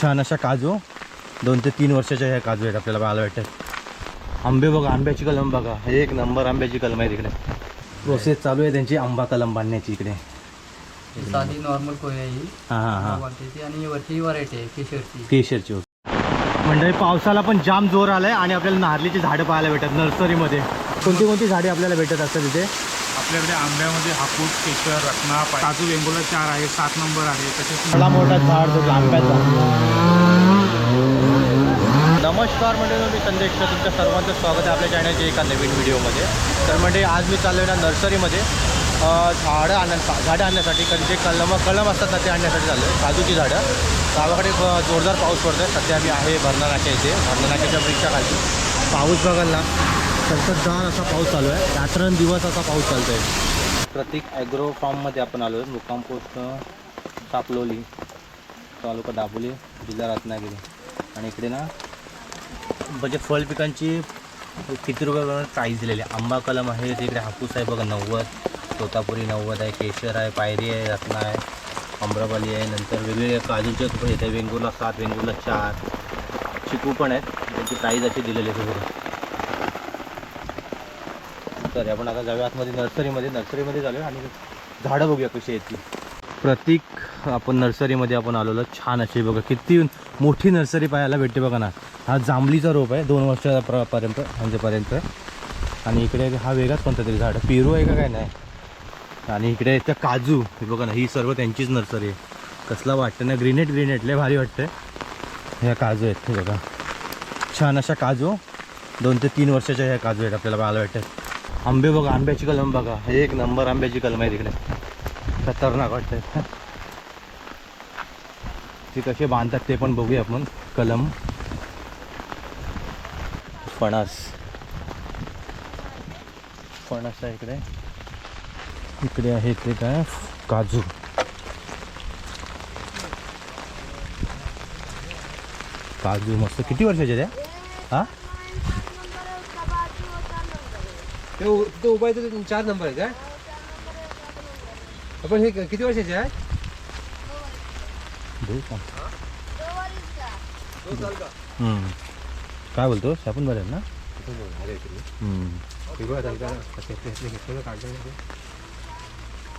छान अशा काजू 2 ते 3 वर्षाच्या ह्या काजू आहेत आपल्याला पाहायला भेटतात। आंबे बघा, आंब्याची कलम बघा, एक नंबर आंब्याची कलम आहे तिकडे। प्रोसेस चालू आहे त्यांची आंबा कलम बांधण्याची इकडे। साधी नॉर्मल कोय आहे ही। हां आणि वरची व्हरायटी आहे केशरची। केशरची म्हणजे पावसाला पण जाम जोर आलाय आणि आपल्याला नारळीची झाडं पाहायला भेटतात नर्सरीमध्ये। कोणती कोणती झाडे आपल्याला भेटत असतात इथे? आपल्याकडे आंब्यामध्ये हापूस, केशर, रत्ना, काजू, वेंगुर्ला 4 आहे, 7 नंबर आहे। तसेच मला मोठा झाड जो आंब्याचा। नमस्कार म्हणजे मी संदेश, तुमच्या सर्वांचं स्वागत आहे आपल्या चॅनलच्या एका नवीन व्हिडिओमध्ये। तर म्हणजे आज मी चाललो आहे ना नर्सरीमध्ये झाडं आणण्यासाठी, कारण जे कलम असतात ना ते आणण्यासाठी चाललो आहे। काजूची झाडं गावाकडे जोरदार पाऊस पडतो आहे। सध्या मी आहे भरणा नाक्या इथे, भरणा नाक्याच्या ब्रिजच्या खाली। पाऊस बघाल ना, संततधार असा पाऊस चालू आहे, रात्रंदिवस असा पाऊस चालतो आहे। प्रतीक ॲग्रो फार्ममध्ये आपण आलो आहे। मुक्काम पोस्ट सापलोली, तालुका दापोली, जिल्हा रत्नागिरी। आणि इकडे ना म्हणजे फळ पिकांची किती रुपये प्राईस दिलेली आहे। आंबा कलम आहे तिकडे, हापूस आहे बघा 90, तोतापुरी 90 आहे, केशर आहे, पायरी आहे, रत्ना आहे, अम्रपाली आहे, नंतर वेगवेगळे काजूचे पण येत आहे, वेंगुर्ला 7, वेंगुर्ला 4, चिकू पण आहेत, त्यांची प्राईस अशी दिलेली आहे सगळं। तर आपण आता जाऊया आतमध्ये नर्सरीमध्ये झालो आणि झाडं बघूया कशी आहेत ती। प्रतीक आपण नर्सरीमध्ये आपण आलेलो, छान अशी बघा, किती मोठी नर्सरी पाहायला भेटते बघा ना। हा जांभलीचा रोप आहे 2 वर्षापर्यंत आणि इकडे हा वेगळाच कोणता तरी झाड, पेरू आहे का काय नाही। आणि इकडे त्या काजू हे बघा ना, ही सर्व त्यांचीच नर्सरी आहे। कसला वाटतं ना, ग्रीनेट लय भारी वाटतं। ह्या काजू आहेत हे बघा, छान अशा काजू 2 ते 3 वर्षाच्या ह्या काजू आहेत आपल्याला पाहायला भेटतात। आंबे बघा, आंब्याची कलम बघा, एक नंबर आंब्याची कलम आहे तिकडे, खतरनाक वाटतं। ती कसे बांधतात ते पण बघूया आपण। कलम, फणस आहे इकडे आहे ते काय काजू। काजू मस्त, किती वर्षाचे त्या? हा ते उभा आहे तर 4 नंबर आहे काय? आपण हे किती वर्षाचे आहे? 2 का? काय बोलतो आपण बरं ना?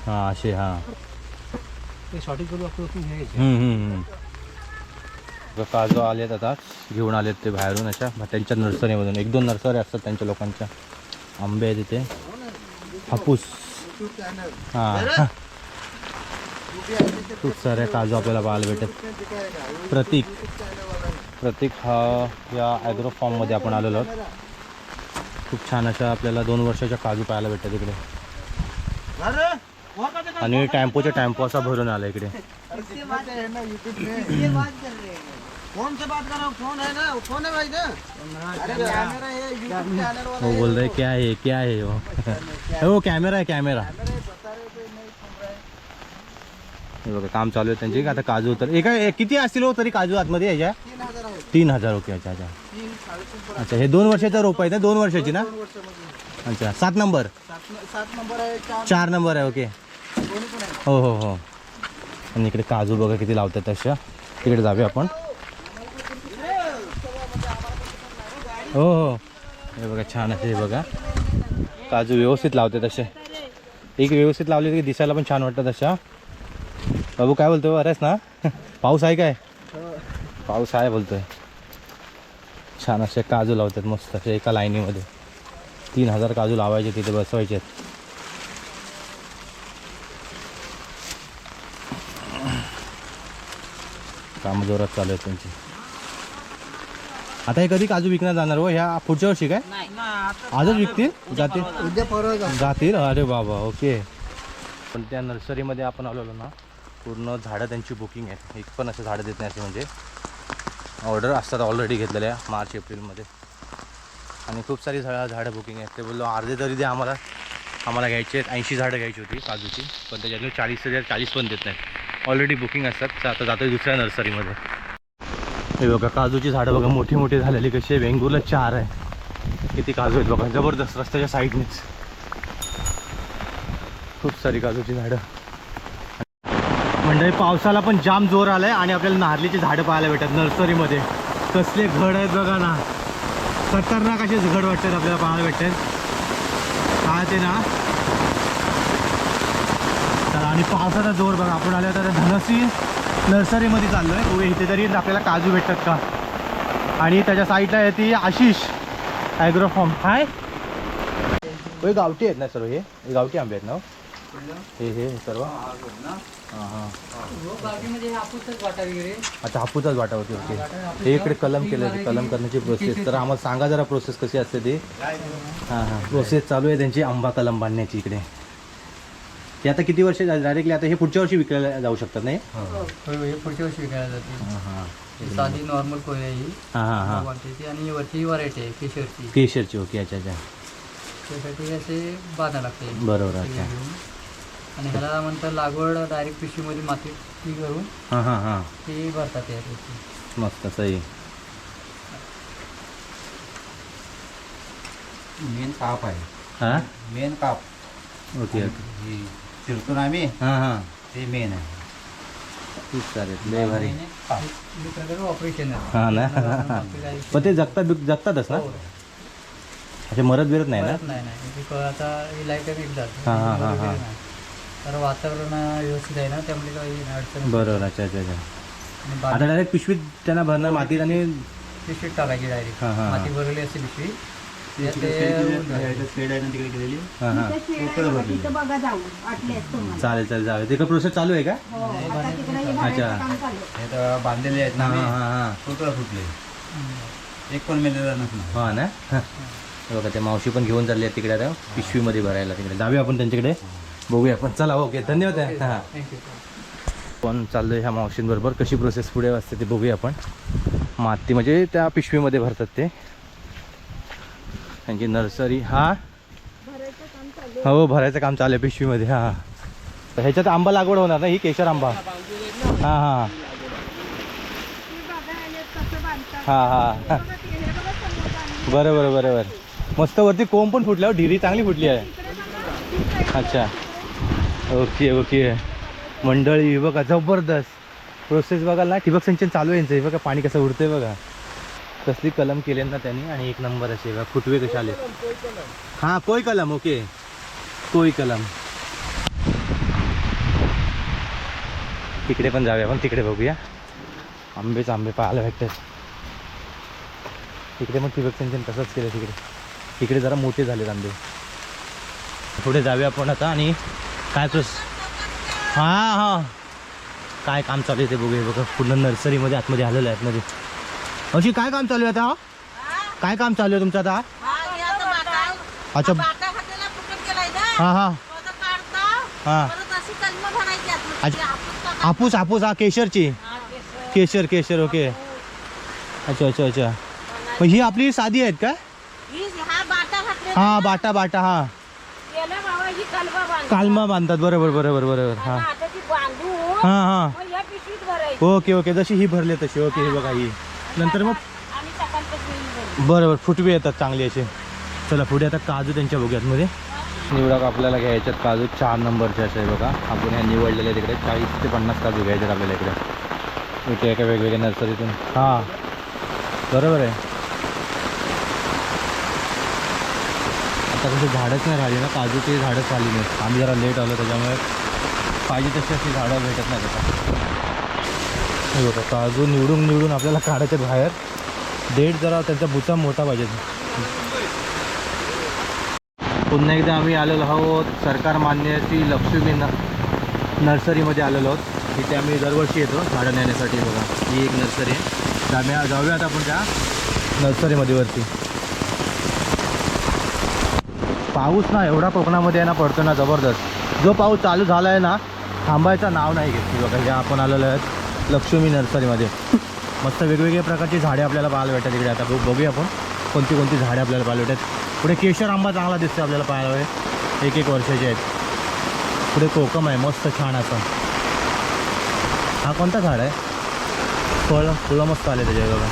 हां असे, हां शॉर्टिंग करून आपण काजू आलेत आता, घेऊन आलेत ते बाहेरून अशा त्यांच्या नर्सरीमधून। 1-2 नर्सरी असतात त्यांच्या लोकांच्या। आंबे आहेत तिथे, हापूस, हां खूप सारे काजू आपल्याला पाहायला भेटतात। प्रतीक हा या ॲग्रो फार्ममध्ये आपण आलेलो आहोत। खूप छान अशा आपल्याला 2 वर्षाच्या काजू पाहायला भेटतात इकडे। आणि टेम्पो असा भरून आला इकडे। वो बोल रहे क्या है वो कॅमेरा आहे कॅमेरा। हे बघा काम चालू आहे त्यांची। आता काजू तर किती असतील हो तरी काजू आतमध्ये याच्या? 3000। ओके, अच्छा। हे 2 वर्षाचा रोप आहे ना? 2 वर्षाची ना? अच्छा, 7 नंबर 4 नंबर आहे। ओके, हो। आणि इकडे काजू बघा किती लावतात तशा। तिकडे जाऊया आपण। हो हे बघा छान असे, हे बघा काजू व्यवस्थित लावतात तसे। एक व्यवस्थित लावले की दिसायला पण छान वाटतं तशा। बाबू काय बोलतोय, बरंच ना? पाऊस आहे काय? पाऊस आहे बोलतोय। छान असे काजू लावतात मस्त असे एका लाईनीमध्ये। 3000 काजू लावायचे तिथे, बसवायचे आहेत। काम जोरात चालू आहेत त्यांची। आता हे कधी काजू विकण्यात जाणार हो? ह्या पुढच्या वर्षी काय? आजच विकतील? जातील? अरे बाबा, ओके। पण त्या नर्सरीमध्ये आपण आलेलो ना, पूर्ण झाडं त्यांची बुकिंग आहे। एक पण असं झाडं देत नाही, असं म्हणजे ऑर्डर असतात ऑलरेडी घेतलेल्या मार्च एप्रिलमध्ये। आणि खूप सारी झाडं बुकिंग आहेत। ते बोललो अर्धे तरी दे आम्हाला घ्यायचे आहेत। 80 झाडं घ्यायची होती काजूची, पण त्याच्यातून 40 पण देत नाहीत, ऑलरेडी बुकिंग असतात। आता जातो दुसऱ्या नर्सरीमध्ये। हे बघा काजूची झाडं बघा, मोठी झालेली कशी आहे। वेंगुर्ला 4 आहे, किती काजू आहेत बघा, जबरदस्त। रस्त्याच्या साईडनेच खूप सारी काजूची झाडं। म्हणजे पावसाला पण जाम जोर आलाय आणि आपल्याला नारळीची झाडं पाहायला भेटतात नर्सरीमध्ये. कसले घड आहेत बघा ना, खतरनाक असे घड वाटतात आपल्याला पाहायला भेटतात काय ते ना. तर आणि पावसाचा जोर बघा. आपण आलो तर धनश्री नर्सरीमध्ये चाललो आहे. उभे इथे तरी आपल्याला काजू भेटतात का. आणि त्याच्या साईडला येते आशिष ॲग्रो फार्म. हाय हे गावठी आहेत ना सर्व, हे गावठी आंबे आहेत ना हे सर्व. हां हां म्हणजे हापूसच वाटा वगैरे. अच्छा हापूचाच वाटा होती. ओके. हे इकडे कलम केलं, कलम करण्याची प्रोसेस. तर आम्हाला सांगा जरा प्रोसेस कशी असते ती. हां हां प्रोसेस चालू आहे त्यांची आंबा कलम बांधण्याची इकडे. हे आता किती वर्ष डायरेक्टली आता हे पुढच्या वर्षी विकायला जाऊ शकतात नाही. हे पुढच्या वर्षी विकायला जाते. हां हां ही साधी नॉर्मल कोय आहे ही. हां हां हां वाटायची आणि वरची व्हरायटी आहे केशरची. केशरची. ओके अच्छा अच्छा त्यासाठी असे बांधायला लागते. बरोबर. अच्छा आणि ह्याला म्हणतात लागवड डायरेक्ट पिशवीमध्ये माती ती करून हां हां हां ती भरतात याची. मस्त सही. मेन काप आहे. हां मेन काप ओके ओके. ही चिरतो ना आम्ही, हां हां ते मेन आहे. खूप चालेल लय भारी. हे प्रकारे ऑपरेशन आहे. हां ना बाकी काही पण ते जगतातच ना. हो. अच्छा मरत बिरत नाही ना. परत नाही आता ही लाईट विकतात. हां, हां, हां, हां. तर वातावरण व्यवस्थित आहे ना, त्यामुळे काही अडचण नाही. बरोबर. अच्छा अच्छा अच्छा. आणि आता बाकी डायरेक्ट पिशवीत त्यांना भरणार मातीत आणि पिशवीत टाकायची डायरेक्ट. हां, हां, हां. माती भरलेली असते पिशवी. त्यात तिकडे ते शेड आहे ना तिकडे केलेली. हां हां तिथं बघा जाऊ वाटल्यास तुम्हाला. चालेल जावे. ते का प्रोसेस चालू आहे का. हो, आता तिकडे हे अच्छा. भरायचं काम चालू आहे. हे तर बांधलेले आहेत ना हां आम्ही. हां हां टोटल फुटले. एक पण मेलेला नसणार. हां ना. हे बघा ते मावशी पण घेऊन चालली आहेत तिकडे आता पिशवीमध्ये भरायला. तिकडे जाऊया आपण त्यांच्याकडे बघूया आपण. चला ओके धन्यवाद. हां थँक्यू. पण चाललो ह्या मावशींबरोबर कशी प्रोसेस पुढे असते ते बघूया आपण. माती म्हणजे त्या पिशवीमध्ये भरतात ते त्यांची नर्सरी. हां हो भरायचं काम चालू आहे पिशवीमध्ये. हां तर ह्याच्यात आंबा लागवड होणार ना, ही केशर आंबा. हां हां हां हां बरोबर बरोबर. मस्त वरती कोंब पण फुटल्यावर ढिरी चांगली फुटली आहे. अच्छा ओके ओके. मंडळी हे बघा जबरदस्त प्रोसेस बघाल ना. ठिबक सिंचन चालू आहे यांचं. हे बघा पाणी कसं उडतंय बघा. कसली कलम केले ना त्यांनी आणि एक नंबर असे बघा फुटवे कसे आले. हां कोई कलम. ओके कोई कलम. तिकडे पण जाऊया आपण. तिकडे बघूया आंबेच आंबे पाहायला भेटतात. तिकडे मग ठिबक सिंचन तसंच केलं तिकडे. तिकडे जरा मोठे झालेत आंबे. पुढे जाऊया आपण आता आणि काय हां हां काय काम चालू आहे ते बघूया. बघा पूर्ण नर्सरीमध्ये आतमध्ये आलेलं आहे. आतमध्ये अशी काय काम चालू आहे आता. काय काम चालू आहे तुमचं आता. अच्छा हां हां हां हापूस हापूस. हा केशरची. केशर ओके. अच्छा अच्छा अच्छा. मग ही आपली साधी आहेत का. हां बाटा हां कालमा बांधतात. बरोबर हां हां हां ओके ओके. जशी ही भरली तशी. ओके हे बघा ही नंतर मग बरोबर फुटवे येतात चांगले असे. चला पुढे आता काजू त्यांच्या बघ्यातमध्ये निवडा आपल्याला घ्यायच्यात. काजू 4 नंबरचे असे बघा. आपण ह्या निवडलेले तिकडे 40 ते 50 काजू घ्यायचे आपल्याला इकडे. इथे एका वेगवेगळ्या नर्सरीतून. हां बरोबर आहे. आता कसं झाडच नाही राहिली ना काजूची. झाडच राहिली नाही. आम्ही जरा लेट आलो त्याच्यामुळे पाहिजे तशी अशी झाडं भेटत नाही आता. हे बघा काजू निवडून आपल्याला काढायचे बाहेर. डेट जरा त्यांचा बुचा मोठा पाहिजे. पुन्हा एकदा आम्ही आलेलो आहोत सरकार मान्य ती लक्ष्मी नर्सरीमध्ये आलेलो आहोत. तिथे आम्ही दरवर्षी येतो झाडं नेण्यासाठी. बघा ही एक नर्सरी आहे. जाऊयात आपण त्या नर्सरीमध्ये वरती. पाऊस ना एवढा कोकणामध्ये आहे ना पडतो ना जबरदस्त. जो पाऊस चालू झाला आहे ना थांबायचं नाव नाही घेत. बघा हे आपण आलेलो आहेत लक्ष्मी नर्सरीमध्ये. मस्त वेगवेगळ्या प्रकारची झाडे आपल्याला पाहायला भेटतात इकडे. आता बघूया आपण कोणती झाडे आपल्याला पाहायला भेटतात. पुढे केशर आंबा चांगला दिसतो आपल्याला पाहायला. 1-1 वर्षाचे आहेत. पुढे कोकम आहे मस्त छान असं. हा कोणता झाड आहे. फुलं मस्त आले त्याच्या बघा.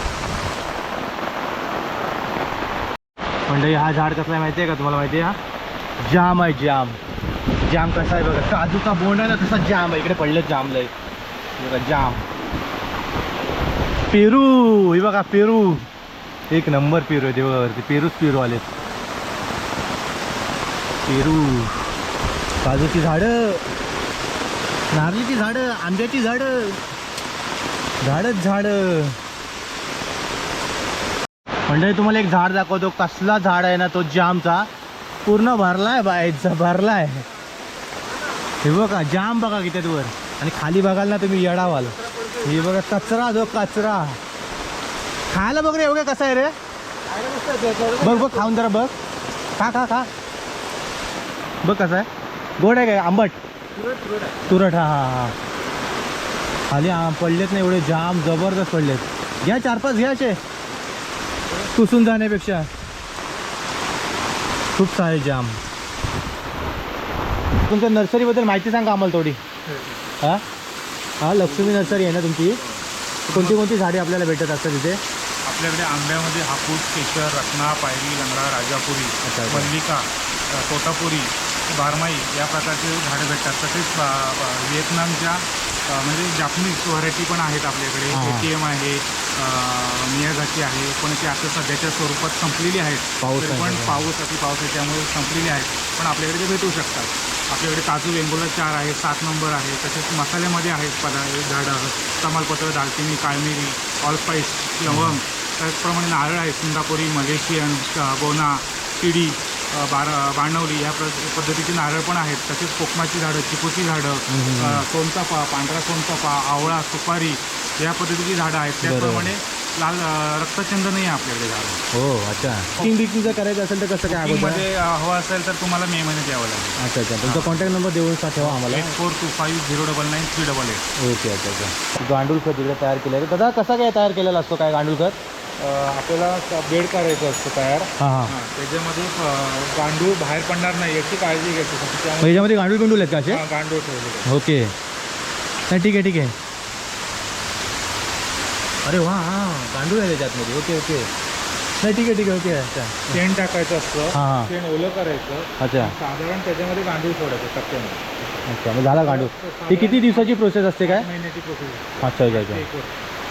म्हणजे हा झाड कसला आहे माहिती आहे का तुम्हाला. माहिती आहे हा जाम आहे. जाम कसा आहे बघा. काजूचा बोंड आहे ना तसा जाम आहे. इकडे पडले जाम लय. हे बघा जाम. पेरू, हे बघा पेरू, एक नंबर पेरू आहे. ते बघा वरती पेरूच पेरू आलेत. पेरू, काजूची झाडं, नारळीची झाडं, आंब्याची झाडं, झाडच झाडं. म्हणजे तुम्हाला एक झाड दाखवतो. कसला झाड आहे ना तो जामचा. पूर्ण भरलाय बाहेरचा, भरलाय. हे बघा जाम बघा किती वर. आणि खाली बघाल ना तुम्ही येडावाल. हे बघा कचरा, जो कचरा. खायला बघ रे एवढं कसं आहे रे. बघ बघ खाऊन जरा बघ. खा खा खा बघ कसं आहे. गोड आहे काय आंबट. तुरट. हा हा हा. खाली पडलेत ना एवढे जाम जबरदस्त पडलेत. घ्या 4-5 घ्या असे पुसून जाण्यापेक्षा. खूप सारे जाम. तुमच्या नर्सरीबद्दल माहिती सांगा आम्हाला थोडी. हां हां लक्ष्मी नर्सरी आहे ना तुमची. कोणती कोणती झाडे आपल्याला भेटत असतात तिथे. आपल्याकडे आंब्यामध्ये हापूस, केशर, रत्ना, पायरी, लंगडा, राजापुरी, अच्छा. मल्लिका, तोतापुरी, बारमाई या प्रकारचे झाडं भेटतात. तसेच व्हिएतनामच्या म्हणजे जापनीज व्हरायटी पण आहेत आपल्याकडे. हां. ATM आहे, मियाझाकी आहे, पण ती आता सध्याच्या स्वरूपात संपलेली आहेत. पाऊस तरी आहे पण त्याच्यामुळे. पाऊस त्यामुळे संपलेली आहेत. पण आपल्याकडे ते भेटू शकतात. आपल्याकडे काजू वेंगुर्ला 4 आहे, 7 नंबर आहे. तसेच मसाल्यामध्ये आहेत झाडं, तमालपत्र, दालचिनी, काळमिरी, ऑलस्पाईस, लवंग. त्याचप्रमाणे नारळ आहे, सिंगापुरी, मलेशियन, बोना, शिडी, बाणवली या पद्धतीची नारळ पण आहेत. तसेच कोकमाची झाडं, चिकूची झाडं, सोनचाफा, पांढरा सोनचाफा, आवळा, सुपारी या पद्धतीची झाडं आहेत. त्याचप्रमाणे लाल रक्तचंदनही आहे आपल्याकडे झाडं. हो अच्छा. बुकिंग जर करायचं असेल तर कसं काय अगोदर. मध्ये हवं असेल तर तुम्हाला मे महिन्यात यावं लागेल. अच्छा अच्छा. तुमचा कॉन्टॅक्ट नंबर देऊन ठेवा आम्हाला. 8425099388. ओके अच्छा अच्छा. गांडूळ खत इकडे तयार केलं आहे. दादा कसा काय तयार केलेला असतो काय गांडूळ खत. आपल्याला बेड करायचं असतं तयार. हां हां. त्याच्यामध्ये गांडूळ बाहेर पडणार नाही याची काळजी घ्यायची. त्यामुळे याच्यामध्ये गांडूळ बिंडूल आहेत का असे. गांडूळ ठेवले. ओके नाही ठीक आहे ठीक आहे. अरे वा हां गांडूळ आहे त्याच्यातमध्ये. ओके ओके नाही ठीक आहे ठीक आहे ओके. अच्छा शेण टाकायचं असतं. हां. शेण ओलं करायचं. अच्छा साधारण त्याच्यामध्ये गांडूळ सोडायचं टक्क्याने. अच्छा मग झाला गांडूळ. ही किती दिवसाची प्रोसेस असते काय. महिन्याची प्रोसेस. अच्छा अच्छा अच्छा.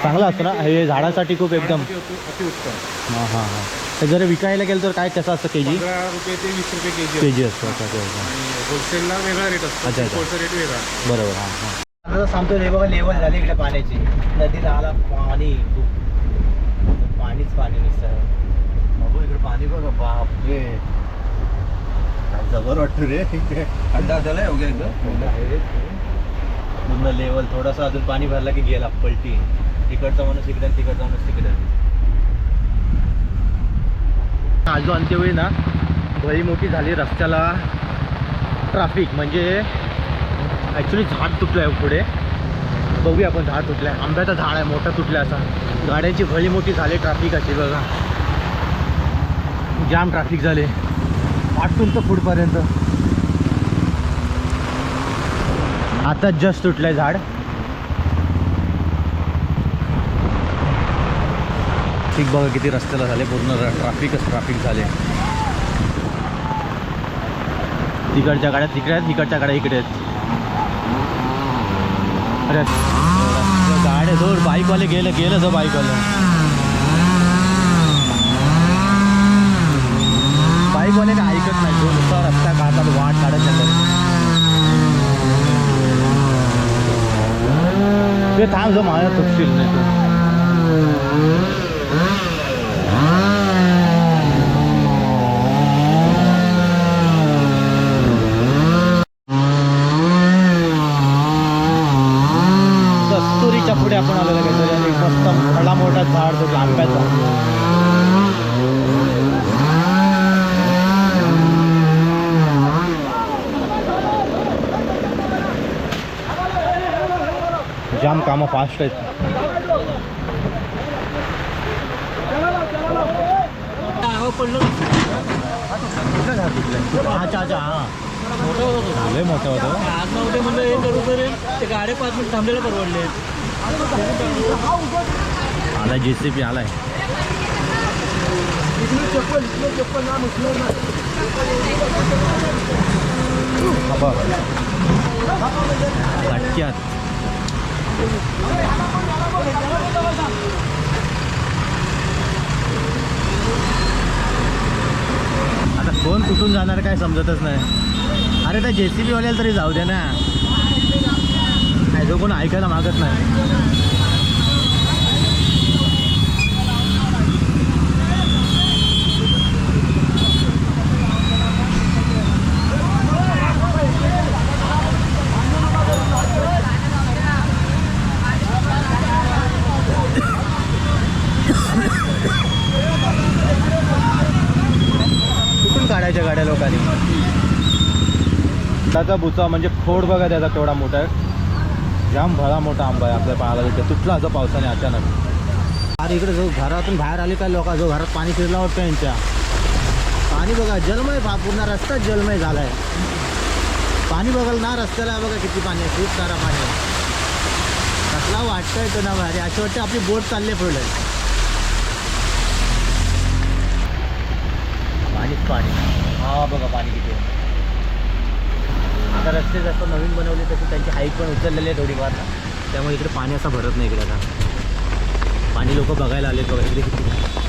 चांगलं असतं ना हे झाडासाठी खूप एकदम. अतिउत्तम. हां हां हां. तर जर विकायला गेलं तर काय कसं असतं केजी. 15 रुपये ते 20 रुपये केजी. केजी असतं. अच्छा अच्छा अच्छा. आणि होलसेलला वेगळा रेट असतो. अच्छा, अच्छा. होलसेल रेट वेगळा. बरोबर हां हां. आता सांगतो हे बघा लेवल झाली इकडे पाण्याची. नदीला आला पाणी खूप. पाणीच पाणी नुसतं. बघू इकडे पाणी बघा बापरे काय जबर वाटतं रे. खड्डा झालाय वगैरे पूर्ण लेवल. थोडंसं अजून पाणी भरलं की गेला पलटी. तिकडचा माणूस इकडे आणि तिकडचा माणूस तिकडे. आजू अंत्यवेळी ना भली मोठी झाली रस्त्याला ट्रॅफिक. म्हणजे ॲक्च्युली झाड तुटलं आहे पुढे. बघूया आपण झाड तुटलं आहे. आंब्याचं झाड आहे मोठं तुटलं असा. गाड्यांची भली मोठी झाली ट्रॅफिक अशी बघा. जाम ट्रॅफिक झाले 8 फूटपर्यंत. आता जस्ट तुटलं आहे झाड. ठीक बघा किती रस्त्याला झाले. पूर्ण ट्रॅफिक झाले. तिकडच्या गाड्या तिकडे आहेत, इकडच्या गाड्या इकडे आहेत. अरे गाड्या जोर बाईकवाले गेलं जो बाईकवाले काय ऐकत नाही. जो नुसता रस्ता काढतात वाट काढत जातात. ते थांब जो माझ्या तुटशील नाही तो. कस्तुरीच्या पुढे आपण आलेलं काहीतरी आणि मस्त खडा मोठा झाड तो आंब्याचा. जाम कामं फास्ट आहेत. अच्छा अच्छा हां लय मोठं होतं. आज नव्हते म्हणजे हे करू तर ते गाड्या 5 मिनिट थांबलेले परवडले. आला JCB आलाय. झटक्यात आता कोण कुठून जाणार काय समजतच नाही. अरे त्या JCB वाल्याला तरी जाऊ दे ना, काय जो कोण ऐकायला मागत नाही. कुठून काढायच्या गाड्या लोकांनी. त्याचा बुचा म्हणजे खोड बघा त्याचा केवढा मोठा आहे. जाम भला मोठा आंबा आहे. आपल्या पायाला तिथे तुटला असं पावसाने अचानक. अरे इकडे जो घरातून बाहेर आले काय लोक, जो घरात पाणी शिरला वाटतं यांच्या. पाणी बघा जलमय, पूर्ण रस्ता जलमय झाला आहे. पाणी बघाल ना रस्त्याला बघा किती पाणी आहे, खूप सारा पाणी आहे. कसला वाटतं येतो ना भारी, अशी वाटतं आपली बोट चालले पुढे. पाणीच पाणी. हा बघा पाणी किती आहे. आता रस्ते जसं नवीन बनवले तसे त्यांची हाईट पण उचललेली आहे थोडीफार, त्यामुळे इकडे पाणी असं भरत नाही इकडे. आता पाणी लोक बघायला आले बघा इकडे किती.